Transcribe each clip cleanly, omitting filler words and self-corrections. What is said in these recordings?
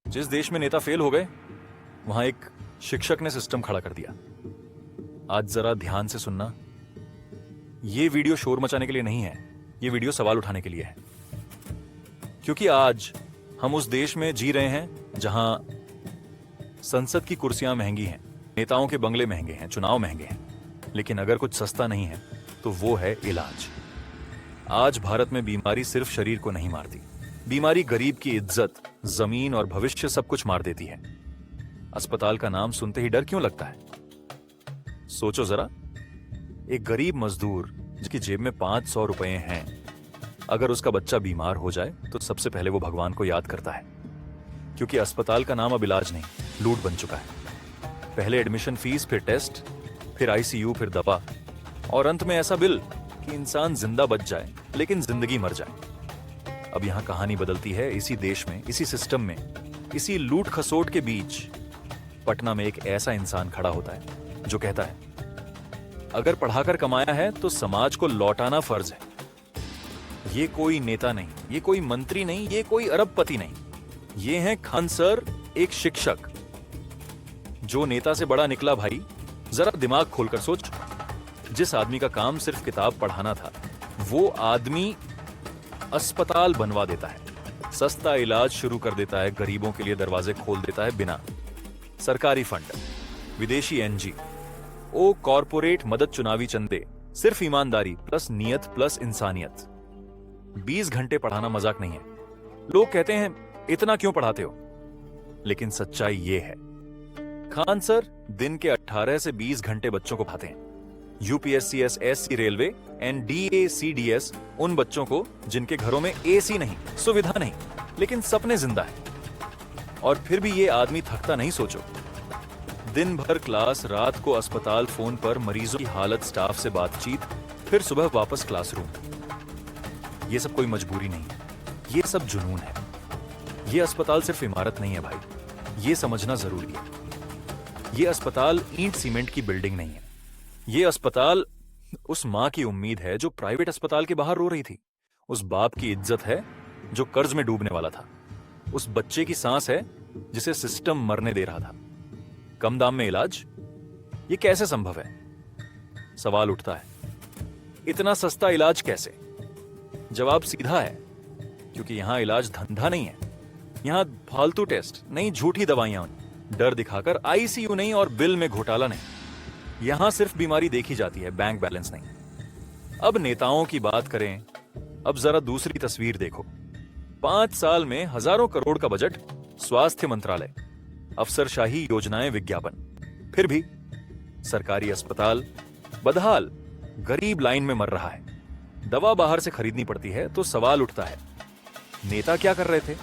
जिस देश में नेता फेल हो गए वहां एक शिक्षक ने सिस्टम खड़ा कर दिया। आज जरा ध्यान से सुनना, ये वीडियो शोर मचाने के लिए नहीं है, ये वीडियो सवाल उठाने के लिए है। क्योंकि आज हम उस देश में जी रहे हैं जहां संसद की कुर्सियां महंगी हैं, नेताओं के बंगले महंगे हैं, चुनाव महंगे हैं, लेकिन अगर कुछ सस्ता नहीं है तो वो है इलाज। आज भारत में बीमारी सिर्फ शरीर को नहीं मारती, बीमारी गरीब की इज्जत, जमीन और भविष्य सब कुछ मार देती है। अस्पताल का नाम सुनते ही डर क्यों लगता है? सोचो जरा, एक गरीब मजदूर जिसकी जेब में 500 रुपए हैं, अगर उसका बच्चा बीमार हो जाए तो सबसे पहले वो भगवान को याद करता है, क्योंकि अस्पताल का नाम अब इलाज नहीं, लूट बन चुका है। पहले एडमिशन फीस, फिर टेस्ट, फिर आईसीयू, फिर दवा, और अंत में ऐसा बिल कि इंसान जिंदा बच जाए लेकिन जिंदगी मर जाए। अब यहां कहानी बदलती है। इसी देश में, इसी सिस्टम में, इसी लूट खसोट के बीच पटना में एक ऐसा इंसान खड़ा होता है जो कहता है, अगर पढ़ाकर कमाया है तो समाज को लौटाना फर्ज है। ये कोई नेता नहीं, ये कोई मंत्री नहीं, ये कोई अरबपति नहीं, ये हैं खान सर, एक शिक्षक। जो नेता से बड़ा निकला भाई, जरा दिमाग खोलकर सोच। जिस आदमी का काम सिर्फ किताब पढ़ाना था, वो आदमी अस्पताल बनवा देता है, सस्ता इलाज शुरू कर देता है, गरीबों के लिए दरवाजे खोल देता है बिना सरकारी फंड, विदेशी एनजीओ, कॉरपोरेट मदद, चुनावी चंदे, सिर्फ ईमानदारी प्लस नियत प्लस इंसानियत। 20 घंटे पढ़ाना मजाक नहीं है। लोग कहते हैं इतना क्यों पढ़ाते हो, लेकिन सच्चाई ये है, खान सर दिन के 18 से 20 घंटे बच्चों को पढ़ाते हैं। यूपीएससी, एसएससी, रेलवे, एनडीएसीडीएस, उन बच्चों को जिनके घरों में एसी नहीं, सुविधा नहीं, लेकिन सपने जिंदा है। और फिर भी ये आदमी थकता नहीं। सोचो, दिन भर क्लास, रात को अस्पताल, फोन पर मरीजों की हालत, स्टाफ से बातचीत, फिर सुबह वापस क्लासरूम। ये सब कोई मजबूरी नहीं, ये सब जुनून है। ये अस्पताल सिर्फ इमारत नहीं है भाई, ये समझना जरूरी है। ये अस्पताल ईंट सीमेंट की बिल्डिंग नहीं है। ये अस्पताल उस मां की उम्मीद है जो प्राइवेट अस्पताल के बाहर रो रही थी। उस बाप की इज्जत है जो कर्ज में डूबने वाला था। उस बच्चे की सांस है जिसे सिस्टम मरने दे रहा था। कम दाम में इलाज, ये कैसे संभव है? सवाल उठता है, इतना सस्ता इलाज कैसे? जवाब सीधा है, क्योंकि यहां इलाज धंधा नहीं है। यहां फालतू टेस्ट नहीं, झूठी दवाइयां, डर दिखाकर आईसीयू नहीं, और बिल में घोटाला नहीं। यहां सिर्फ बीमारी देखी जाती है, बैंक बैलेंस नहीं। अब नेताओं की बात करें, अब जरा दूसरी तस्वीर देखो। 5 साल में हजारों करोड़ का बजट, स्वास्थ्य मंत्रालय, अफसरशाही योजनाएं, विज्ञापन, फिर भी सरकारी अस्पताल बदहाल, गरीब लाइन में मर रहा है। दवा बाहर से खरीदनी पड़ती है। तो सवाल उठता है, नेता क्या कर रहे थे?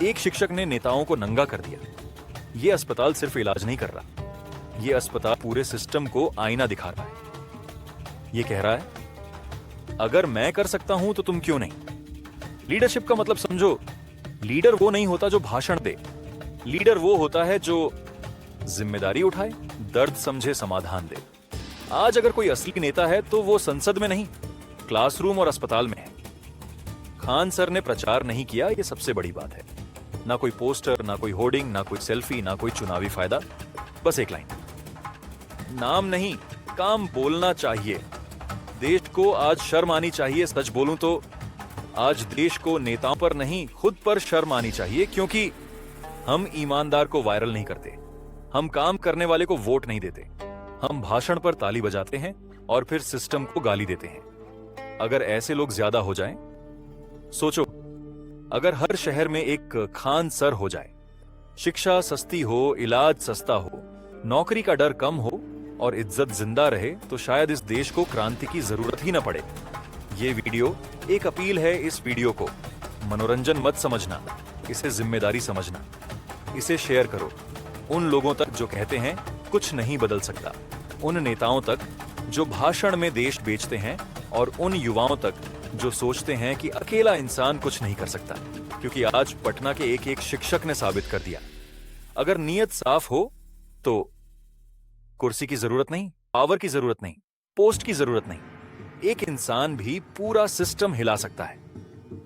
एक शिक्षक ने नेताओं को नंगा कर दिया। यह अस्पताल सिर्फ इलाज नहीं कर रहा, ये अस्पताल पूरे सिस्टम को आईना दिखा रहा है। ये कह रहा है, अगर मैं कर सकता हूं तो तुम क्यों नहीं? लीडरशिप का मतलब समझो, लीडर वो नहीं होता जो भाषण दे, लीडर वो होता है जो जिम्मेदारी उठाए, दर्द समझे, समाधान दे। आज अगर कोई असली नेता है तो वो संसद में नहीं, क्लासरूम और अस्पताल में है। खान सर ने प्रचार नहीं किया, ये सबसे बड़ी बात है। ना कोई पोस्टर, ना कोई होर्डिंग, ना कोई सेल्फी, ना कोई चुनावी फायदा, बस एक लाइन, नाम नहीं, काम बोलना चाहिए। देश को आज शर्म आनी चाहिए। सच बोलूं तो आज देश को नेताओं पर नहीं, खुद पर शर्म आनी चाहिए, क्योंकि हम ईमानदार को वायरल नहीं करते, हम काम करने वाले को वोट नहीं देते, हम भाषण पर ताली बजाते हैं और फिर सिस्टम को गाली देते हैं। अगर ऐसे लोग ज्यादा हो जाएं, सोचो, अगर हर शहर में एक खान सर हो जाए, शिक्षा सस्ती हो, इलाज सस्ता हो, नौकरी का डर कम हो और इज्जत जिंदा रहे, तो शायद इस देश को क्रांति की जरूरत ही न पड़े। ये वीडियो एक अपील है। इस वीडियो को मनोरंजन मत समझना, इसे जिम्मेदारी समझना। इसे शेयर करो उन लोगों तक जो कहते हैं कुछ नहीं बदल सकता, उन नेताओं तक जो भाषण में देश बेचते हैं, और उन युवाओं तक जो सोचते हैं कि अकेला इंसान कुछ नहीं कर सकता। क्योंकि आज पटना के एक एक शिक्षक ने साबित कर दिया, अगर नीयत साफ हो तो कुर्सी की जरूरत नहीं, पावर की जरूरत नहीं, पोस्ट की जरूरत नहीं, एक इंसान भी पूरा सिस्टम हिला सकता है।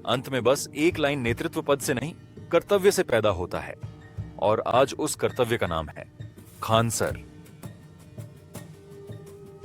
अंत में बस एक लाइन नेतृत्व पद से नहीं, कर्तव्य से पैदा होता है। और आज उस कर्तव्य का नाम है खान सर।